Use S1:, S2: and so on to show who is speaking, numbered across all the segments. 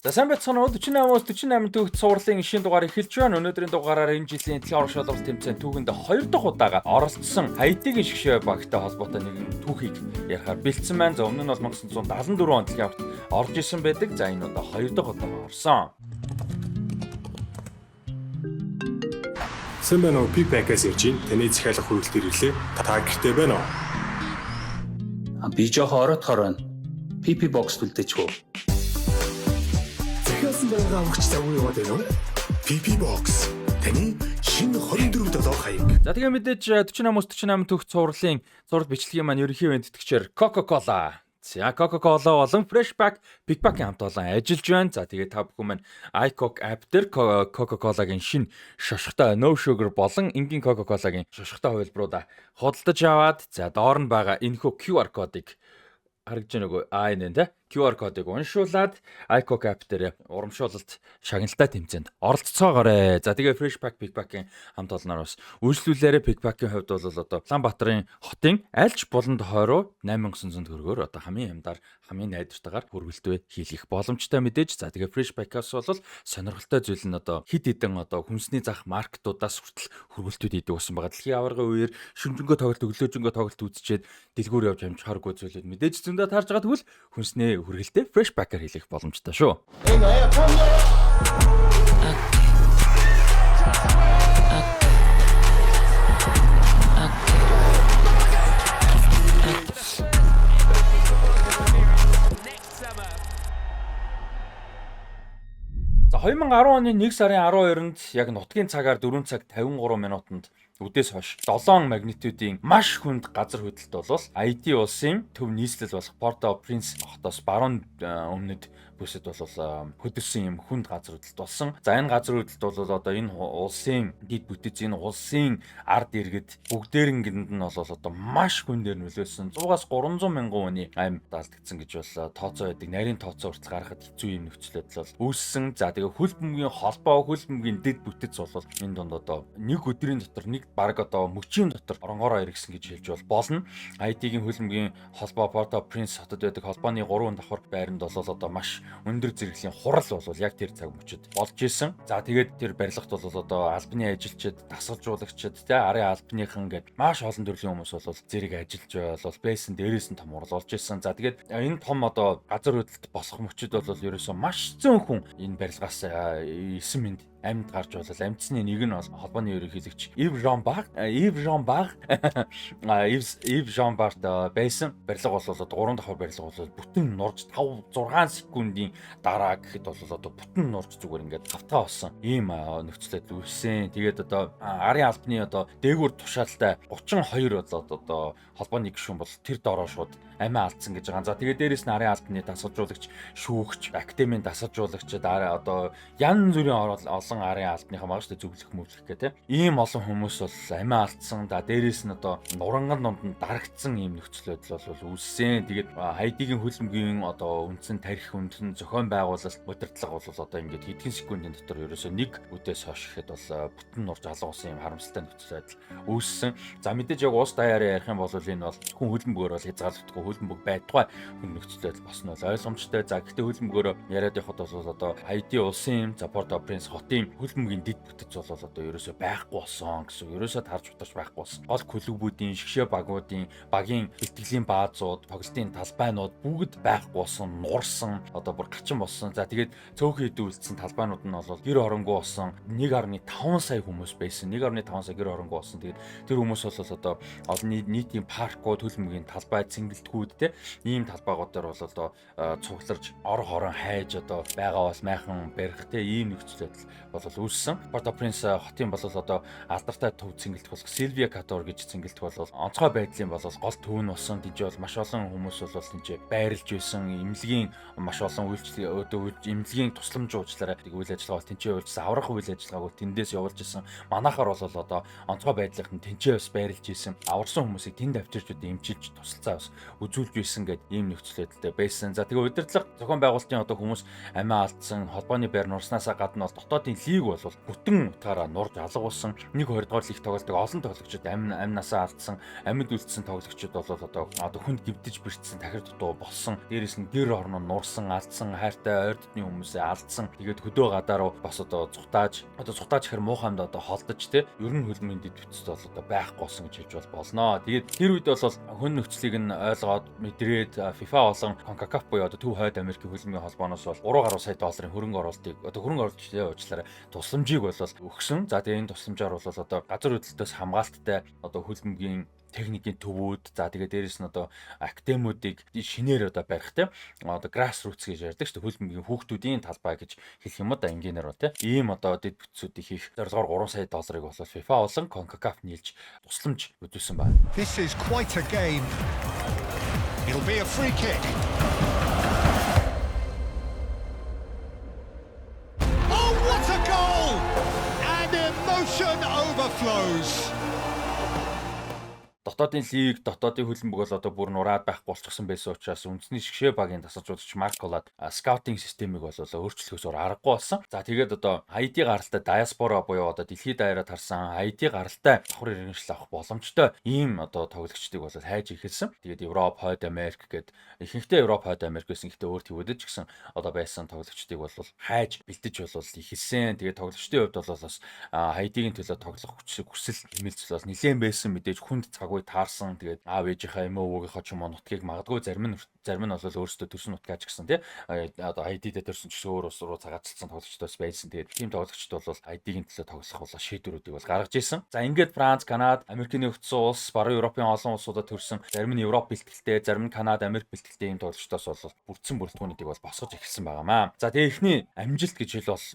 S1: За сайн байцгаана уу 48-аас 48 төвхт суурлын шинэ дугаар эхэлж байна. Өнөөдрийн дугаараар энэ жилийн дэлхийн орон шалгалт тэмцээн түүхэнд 2 дахь удаага оролцсон Хаитигийн шгшээ багтай холбоотой нэгэн түүхийг ярихаар бэлдсэн байна. За өмнө нь бол 1974 онд дэлхийн аварт орж исэн байдаг. За энэ удаа 2 дахь удаага орсон.
S2: Сайн байна уу? Пикбакаас явж гин. Таны захиалах хүрээлт ирлээ. Та гэртээ байна уу?
S3: Би жоохон ороодохоор байна. PP box төлдөжгүй.
S2: Захиалсан байгаа авахч завгүй яваад байна уу? PP box. Таны шинэ 24 долоо хаяг.
S1: За тэгээ мэдээж 48-аас 48 төвхт суурлын зураг бичлэгийн маань ерөнхий бэлтгэгчээр Coca-Cola. За Coca-Cola болон Freshpack Pickpack-ийн хамт олон ажиллаж байна. За тэгээ та бүхэн маань iCoke app дээр Coca-Cola-гийн шинэ шошготой No Sugar болон энгийн Coca-Cola-гийн шошготой хувилбаруудаа худалдаж аваад за доор нь байгаа энэхүү QR кодыг харагдж байна уу? Энэ тэ QR кодыг уншуулад iCoke app дээр урамшуулалт шагналтай тэмцээнд оролцоогоорой. За тэгээ Freshpack Pickpack-ийн хамт олноор бас үйлчлүүлээрээ Pickpack-ийн хувьд бол одоо Улаанбаатарын хотын альч буланд хойроо 8900 төгрөгөөр одоо хамгийн хямдаар хамгийн найдвартайгаар хүргэлтээ хийх боломжтой мэдээж. За тэгээ Freshpack-аас бол сонирхолтой зүйл нь одоо хид хідэн одоо хүнсний зах маркетуудаас хүртэл хүргэлтүүд хийдэг болсон байгаа. Дэлхийн аваргын үеэр шүнжэнгөө тоглолт өглөөжөнгөө тоглолт үзчихэд дэлгүүр явж амжихааргүй зүйлүүд мэдээж зөндөө таарж байгаа тэгвэл хүнсний хүргэлтээ Freshpack-аар хийх боломжтой шүү. За 2010 оны 1 сарын 12-нд яг нутгийн цагаар 4 цаг 53 минутанд үдээс хойш 7 магнитудын маш хүнд газар хөдлөлт бол IT улсын төв нийслэл болох Port-au-Prince хотоос баруун өмнөд бүсэд бол хөдөлсөн юм хүнд газар хөдлөлт болсон. За энэ газар хөдлөлт бол одоо энэ улсын дид бүтэц энэ улсын ард иргэд бүгдээрнгэнд нь бол одоо маш хүндээр нөлөөлсөн 100-аас 300 мянган хүний амь даалдагдсан гэж бол тооцоо байдаг. Нарийн тооцоо хүртэл гаргахад хэцүү юм нөхцөл байдал бол үүссэн. За тэгээ хөл бөмбөгийн холбоо хөл бөмбөгийн дид бүтэц бол энэ донд одоо нэг өдрийн дотор нэг баг одоо мөчийн дотор оронгороо иргэсэн гэж хэлж болно. IT-гийн хөлбөмбөгийн холбоо Port-au-Prince хотод байдаг холбооны 3 давхар байранд бол одоо маш өндөр зэрэглэлийн хурал бол яг тэр цаг мөчид болж исэн. За тэгээд тэр барилгат бол одоо албаны ажилчид, дасгалжуулагчид, арын албаныхан гэдэг маш олон төрлийн хүмүүс бол зэрэг ажиллаж бол байсан. Дээрээс нь том хурал болж исэн. За тэгээд энэ том одоо газар хөдлөлт босох мөчид бол ерөөсөө маш зөөн хүн энэ барилгаас 9 минут амьд гарч болол амьдсны нэг нь бол холбооны ерөнхийлөгч Yves Jean-Bart байсан. Барилга бол одоо 3 давхар барилга бол бүтэн нурж 5-6 секундын дараа гэхэд бол одоо бүтэн нурж зүгээр ингээд хавтгаа болсон. Ийм нөхцөл байдал үүссэн. Тэгээд одоо арын албаны одоо дээгүүр тушаалтай 32 бол одоо холбооны гишүүн бол тэр доороо шууд амиа алдсан гэж байгаа. За тэгээд дээрэс нь арын албаны дасгалжуулагч, шүүгч, академийн дасгалжуулагчид одоо янз бүрийн олон арын албаныхаа маш их зөвлөх мөвлөх гэх тийм ийм олон хүмүүс бол амиа алдсан. За дээрээс нь одоо нуранган донд дарагдсан ийм нөхцөл байдал бол үүссэн. Тэгээд IT-гийн хөлбөмбөгийн одоо үндсэн тарих үндсэн зохион байгуулалт удирдлага бол одоо ингээд хэдхэн секундын дотор ерөөсөө нэг үдээс хойш ихэд бол бүтэн нурж алга болсон ийм харамсалтай нөхцөл байдал үүссэн. За мэдээж яг уус даяараа ярих юм бол энэ бол хүн хөлбөмбөгөөр бол хязгаарлагдахгүй хөлбөмбөг байдгаа хүн нөхцөл байдал босно бол ойлгомжтой. За гэхдээ хөлбөмбөгөөр яриад явахад бол одоо IT улсын Port-au-Prince хотын хөлбөмбөгийн дид бүтэц бол одоо ерөөсөө байхгүй болсон гэсэн. Ерөөсөө тарж утарч байхгүй болсон. Гол клубүүдийн, шгшээ багуудын, багийн бэлтгэлийн баазууд, тоглолтын талбайнууд бүгд байхгүй болсон, нуурсан, одоо бүр гачин болсон. За тэгээд цөөхөн хөдөлгдсөн талбайнууд нь бол гэр оронгоо болсон. 1.5 сая хүмүүс байсан. 1.5 сая гэр оронгоо болсон. Тэгээд тэр хүмүүс бол одоо олон нийтийн паркууд, хөлбөмбөгийн талбай, цэнгэлтгүүд те ийм талбайгууд дээр бол одоо цугларч ор хорон хайж одоо байгаа бас майхан барих те ийм нөхцөл байдал бол үүссэн. Port-au-Prince хотын бол одоо алдартай төв цэнгэлдэх болох Silvia Cator гэж цэнгэлдэх бол онцгой байдлын бол гол төв нь болсон. Тийж бол маш олон хүмүүс бол тийж байрлаж байсан. Эмнэлгийн маш олон эмнэлгийн тусламжуучлаараа үйл ажиллагаа бол тэнцээ явуулжсэн. Аврах үйл ажиллагааг бол тэндээс явуулж исэн. Манайхаар бол одоо онцгой байдлынх нь тэнцээ бас байрлаж исэн. Аварсан хүмүүсийг тэнд авчирчдад эмчилж тусалцаа бас үзүүлж байсан гэдэг ийм нөхцөл байдалтай байсан. За тэгээ удирдлага зохион байгуулалтын одоо хүмүүс амиа алдсан, холбооны байр нурснаасаа гадна бол дотоодын лиг бол бүтэн утгаараа нурж алгуулсан. 1-2 дугаар лиг тоглолтыг олон тоглогчид амнасаа алдсан, амьд үлдсэн тоглогчид бол одоо хүнд гимтэж бэртсэн, тахир дутуу болсон. Дээрээс нь гэр орноо нурсан, алдсан, хайртай ойр дотны хүмүүсээ алдсан. Тэгээд хөдөө гадаа руу бас одоо цутааж ихэр муухаймд одоо холдож те ер нь хөлмийн дэд бүтцэд бол одоо байхгүй болсон гэж хэлж болно. Тэгээд тэр үед бол хүн нөхцөлийг нь ойлгоод мэдрээд FIFA болон CONCACAF буюу одоо Төв Хойд Америкийн хөлбөмбөгийн холбооноос бол 3 гаруй сая долларын хөрөнгө оруулалтыг одоо хөрөнгө оруулалтын уучлаарай тусламжийг бол өгсөн. За тэгээд энэ тусламжаар бол одоо газар хөдлөлтөөс хамгаалттай одоо хөлбөмбөгийн техникийн төвүүд за тэгээд дээрэс нь одоо академиудыг шинээр одоо барих те одоо grassroots гэж ярьдаг шүү дээ хөлбөмбөгийн хүүхдүүдийн талбай гэж хэлэх юм да энгийнээр те ийм одоо дэд бүтцүүдийг хийх зорилгоор 3 сая долларыг бол FIFA болон CONCACAF нийлж тусламж үзүүлсэн байна.
S4: This is quite a game. It'll be a free kick. Oh, what a goal! And emotion overflows.
S1: Дотоодын лиг, дотоодын хөлбөмбөг бол одоо бүр нураад байхгүй болчихсон байсан учраас үндэсний шгшээ багийн тасалжуулагч Марколад скаутинг системийг бол өөрчлөхөөс аргагүй болсон. За тэгээд одоо ID гаралтай диаспора буюу одоо дэлхийд даяараа тарсан ID гаралтай давхар иргэншил авах боломжтой ийм одоо тоглогчдыг бол хайж ихэлсэн. Тэгээд Европ, Хойд Америк гээд ихэнхдээ Европ, Хойд Америк гэсэн ихтэй өөр төвөдөж гисэн одоо байсан тоглогчдыг бол хайж бэлдэж бол ихэлсэн. Тэгээд тоглогчдын хувьд бол бас ID-ийн төлөө тоглох хүсэл хэмэлцэл бол нэлээд байсан мэдээж хүнд цаг таарсан тэгээд аав ээжийнхаа эмээ өвгийнхаа ч юм уу нутгийг магадгүй зарим нь бол өөрсдөө төрсөн нутгаач гэсэн тий одоо ID-д төрсөн ч өөр ус руу цагаатцсан тоглогчдоос байсан тэгээд тийм тоглогчд бол ID-ийн төлөө тоглох бол шийдвэрүүдийг бол гаргаж ирсэн. За ингээд Франц, Канада, Америкийн нэгдсэн улс, баруун Европын олон улсуудад төрсэн зарим нь Европ бэлтгэлтэй, зарим нь Канада, Америк бэлтгэлтэй ийм тоглогчдоос бол бүрдсэн бүрэлдэхүүнүүдийг бол босгож эхэлсэн байгаамаа. За тэгээ эхний амжилт гэж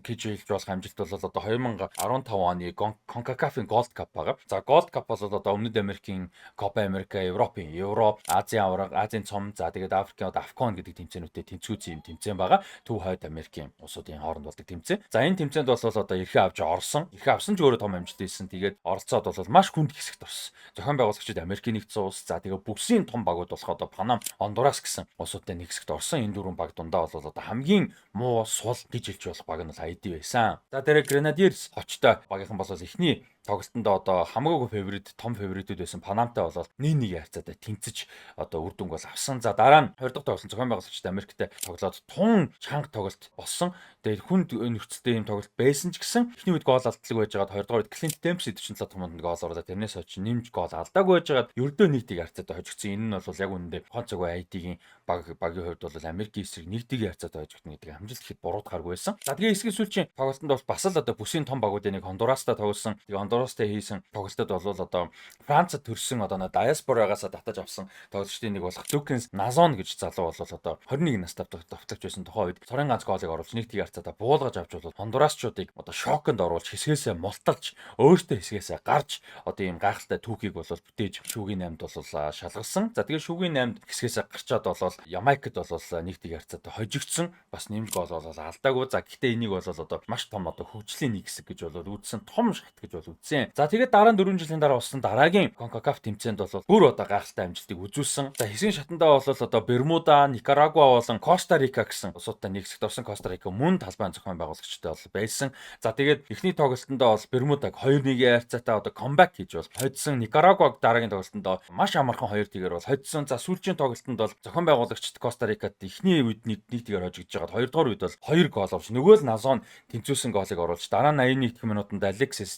S1: хэлж болох амжилт бол одоо 2015 оны CONCACAF-ийн Gold Cup байгаа. За Gold Cup бол одоо Өмнөд Америкийн Копа Америка, Европын, Европ, Азийн авраг, Азийн цом, за тэгээд Африкийн одоо AFCON гэдэг тэмцээнүүдэд тэнцвүүцэн юм тэмцээн байгаа. Төв Хойд Америкийн улсуудын хооронд болдог тэмцээн. За энэ тэмцээнд бол одоо эрхээ авч орсон. Эрхээ авсан ч өөрөө том амжилт хийсэн. Тэгээд оролцоод бол маш хүнд хэсэгт орсон. Зохион байгуулагчид Америкийн нэгдсэн улс, за тэгээд бүсийн том багууд болох одоо Панам, Хондурас гэсэн улсуудын нэг хэсэгт орсон. Энэ дөрвөн баг дундаа бол одоо хамгийн муу сул гэж хэлж болох баг нь бол ID байсан. За тэгээд Grenadiers хочтой багийнхан бол эхний тоглолтонд одоо хамаагүй том фаворитүүд байсан Панамтай бол 1-1 харьцаатай тэнцэж одоо үр дүнг бол авсан. За дараа нь 20 дахь тоглолт зохион байгуулагчид Америктэй тоглоод тун чанга тоглолт болсон. Тэгээд хүнд нөхцөлтэй юм тоглолт байсан ч гэсэн эхний үед гол алддаг байж байгаад 2 дахь үед Clint Dempsey 47 дахь минутанд гол оруулаад тэрнээс хойш нэмж гол алдаагүй байж байгаад ердөө нийтийг харьцаатай хожигдсон. Энэ нь бол яг үнэндээ гонцогоо ID-гийн багийн хувьд бол Америкийн эсрэг 1-1 харьцаатай хожигдно гэдэг амжилт ихэд буруудахааргүй байсан. За тэгээд эсгийн сүүлчийн тоглолтод бол бас л одоо бүсийн том багуудын нэг Хондурастай тоглосон. Тэгээд Хондурастай хийсэн тоглолтод бол одоо Францад төрсэн одоо диаспорагаас татаж авсан тоглогчдын нэг болох Lucas Nazon гэж залуу бол одоо 21 настай давтагч байсан тухайн үед цорын ганц голыг оруулж нэг тийг харьцаатаа буулгаж авч бол Хондурасчуудыг одоо шоконд оруулж хэсгээсээ мулталж өөртөө хэсгээсээ гарч одоо ийм гайхалтай түүхийг бол бүтээж шүүгийн 8-д бол шалгалсан. За тэгээд шүүгийн 8-д хэсгээсээ гарчаад бол Ямайкд бол нэг тийг харьцаатай хожигдсон. Бас нэмж гол бол алдаагүй. За гэхдээ энийг бол одоо маш том одоо хөгжлийн нэг хэсэг гэж бол үзсэн, том шат гэж бол үзсэн. За тэгээд дараа нь 4 жилийн дараа болсон дараагийн CONCACAF тэмцээнд бол бүр одоо гайхалтай амжилтыг үзүүлсэн. За хэсгийн шатандаа бол одоо Бермуда, Никарагуа болон Коста Рика гэсэн улсуудтай нэг хэсэгт орсон. Коста Рика мөн талбайн зохион байгуулагчтай бол байсан. За тэгээд эхний тоглолтондоо бол Бермудаг 2-1 харьцаатай одоо comeback хийж бол хоцсон. Никарагуаг дараагийн тоглолтондоо маш амархан 2-1-ээр бол хоцсон. За сүүлчийн тоглолтонд бол зохион байгуулагчд Коста Рикад эхний үед 1-1-ээр хожигдж байгаад 2 дугаар үед бол 2 гол оруулж нөгөө л Назон тэнцвүүлсэн голыг оруулж дараа нь 81 дэх минутанд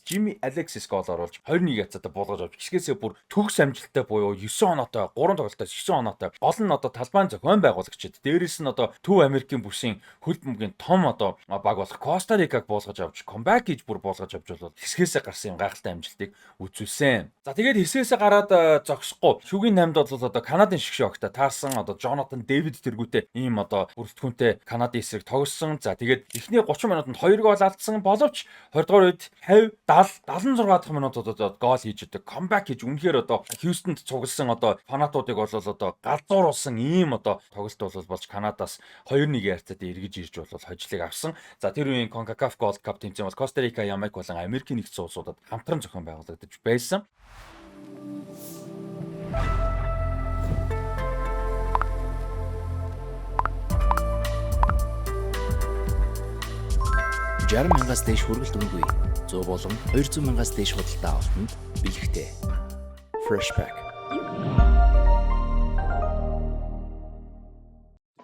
S1: Jimmy Alexis гол оруулж 21 хацаатай буулгаж авч хэсгээсээ бүр төгс амжилттай буюу 9 оноотой 3 тоглолтоос 9 оноотой гол нь одоо талбайн зохион байгуулагчид дээрээс нь одоо Төв Америкийн бүсийн хөлбөмбөгийн том одоо баг болох Коста Рикаг буулгаж авч comeback хийж бүр буулгаж авч бол хэсгээсээ гарсан юм гайхалтай амжилтыг үзүүлсэн. За тэгээд хэсгээсээ гараад зогсохгүй шүүгийн 8-д бол одоо Канадын шгшээ огтой таарсан одоо Jonathan David тэргүүтэй ийм одоо бүрэлдэхүүнтэй Канадын эсрэг тоглосон. За тэгээд эхний 30 минутанд 2 гол алдсан боловч 20 дугаар үед 50 70 76 дахь минутад гол хийж өгдөг comeback хийж үнэхээр одоо Хьюстонд цугласан одоо фанатуудыг бол одоо галзууруулсан ийм одоо тоглолт бол болж Канадаас 2-1 харьцаатай эргэж ирж бол хожлыг авсан. За тэр үеийн CONCACAF Gold Cup тэмцээн бол Коста Рика, Ямайк болон Америкийн нэгдсэн улсуудад хамтран зохион байгуулагдаж байсан.
S5: 60,000-аас дээш хүргэлт үнэгүй 100 болон 200,000-аас дээш худалдаа авалтанд бэлэгтэй. Freshpack.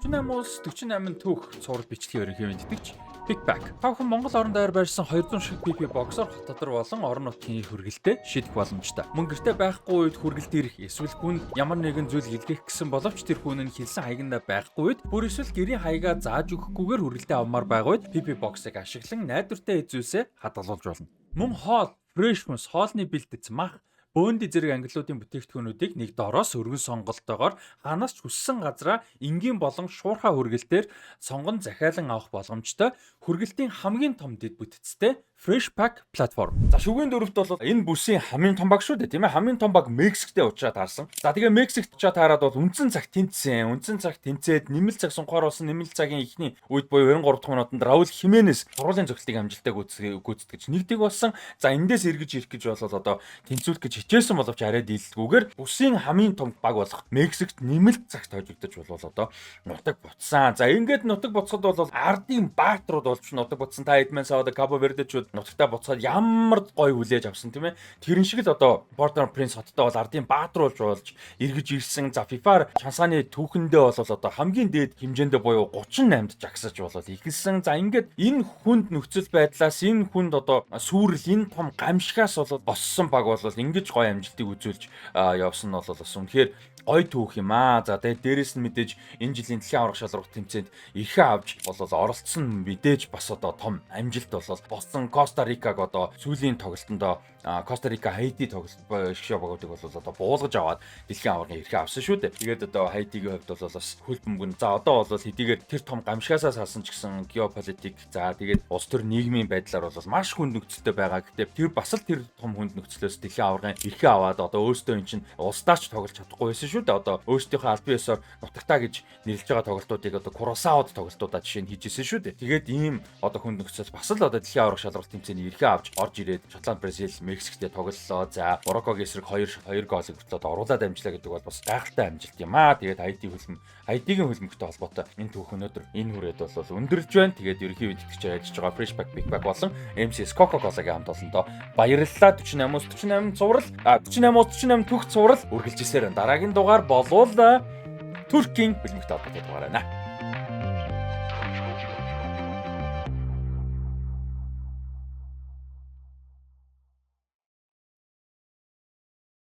S1: 48 түүх цуврал бичлэгийн ерөнхий мэддэгч Pickback. Тавхан Монгол орон даяар байрсан 200 шиг PP боксоор хот дотор болон орон нутгийн хүргэлтэд шийдэх боломжтой. Мөн гэртээ байхгүй үед хүргэлт ирэх эсвэл хүн ямар нэгэн зүйл илгээх гэсэн боловч тэр хүн нь хэлсэн хаягнда байхгүй үед бүр эсвэл гэрийн хаягаа зааж өгөхгүйгээр хүргэлтээ авмаар байгаа үед PP боксыг ашиглан найдвартай эзүүсээ хадгалуулж болно. Мөн хоол, фрешмус, хоолны бэлтгэц, мах бөөнд зэрэг ангиллуудын бүтээгдэхүүнүүдийг нэг доороос өргөн сонголтоогоор ханаас ч хүссэн газраа энгийн болон шуурхай хүргэлтээр сонгон захиалан авах боломжтой хүргэлтийн хамгийн том дэд бүтцтэй Freshpack платформ. За шүгээн дөрөвт бол энэ бүсийн хамгийн том баг шүү дээ, тийм ээ. Хамгийн том баг Мексиктэй уучраад таарсан. За тэгээ Мексикт уучраад таарад бол үндсэн цаг тэнцсэн. Үндсэн цаг тэнцээд нэмэлт цаг сунгаар болсон нэмэлт цагийн ихний үед буюу 93 дахь минутанд Раул Хименес сургуулийн зохилтыг амжилттай гүйцэтгэж нэгдэг болсон. За эндээс эргэж ирэх гэж бол одоо тэнцвүүлэх гэж хичээсэн боловч арай дийлдэггүйгээр бүсийн хамгийн том баг болох Мексикт нэмэлт цагт хожигдож болвол одоо нутаг буцсан. За ингээд нутаг буцахад бол ардын баатрууд болж нутаг буцсан. Та Эдмен Сауда Кабо Вердечүүд нутагтаа буцаад ямар гоё хүлээж авсан тийм ээ. Тэрэн шиг л одоо Port-au-Prince хоттой бол ардын баатруулж болж эргэж ирсэн. За FIFA-р шансааны түүхэндээ бол одоо хамгийн дээд хэмжээндээ буюу 38-д жагсаж болол ихэлсэн. За ингээд энэ хүнд нөхцөл байдлаас энэ хүнд одоо сүрэл энэ том гамшигаас бол боссон баг бол ингэж гоё амжилтыг үзүүлж явсан нь бол бас үнэхээр гой түүх юм аа. За тэгээд дээрэс нь мэдээж энэ жилийн дэлхийн аврах шалралт тэмцээнд ихээ авч бол оролцсон мэдээж бас одоо том амжилт бол болсон. Коста Рикаг одоо сүүлийн тоглолтонд Коста Рика Хайти тоглолт шгшээ багуудыг бол одоо буулгаж аваад дэлхийн аврагын ихээ авсан шүү дээ. Тэгээд одоо Хайтигийн хувьд бол бас хөл бөмбөгн. За одоо бол хэдийгээр тэр том гамшигасаа салсан ч гэсэн геополитик за тэгээд улс төр нийгмийн байдлаар бол маш хүнд нөхцөлтэй байгаа. Гэхдээ тэр бас л тэр том хүнд нөхцлөөс дэлхийн аврагын ихээ аваад одоо өөрсдөө эн чинь улсдаач тоглож чадахгүй байсан шүү дээ. Одоо өөрсдийнхөө аль биесээр нутагтаа гэж нэрлэж байгаа тоглолтуудыг одоо Куросаод тоглолтуудаа жишээ нь хийжсэн шүү дээ. Тэгээд ийм одоо хүнд нөхцөл бас л одоо дэлхийн аврах шалралт тэмцээний ихээ авч орж ирээд Шотланд, Бразил, Мексиктэй тоглолоо. За Мороккогийн эсрэг 2 гоолыг хүртэл оруулаад амжлаа гэдэг бол бас гайхалтай амжилт юм аа. Тэгээд Хайтигийн хөлбөмбөгтэй холбоотой энэ түүх өнөөдөр энэ хүрээд бол өндөрлж байна. Тэгээд ерөнхий мэдтгэгчээр ажиллаж байгаа Freshpack Pickback болон MCS Coca-Cola-гийн хамт олондоо баярлалаа. 48-48 цуврал 48-48 түүх цуврал үргэлжилсээр дараагийн дугаар болвол Туркийн хөлбөмбөгтэй холбоотой дугаар байна.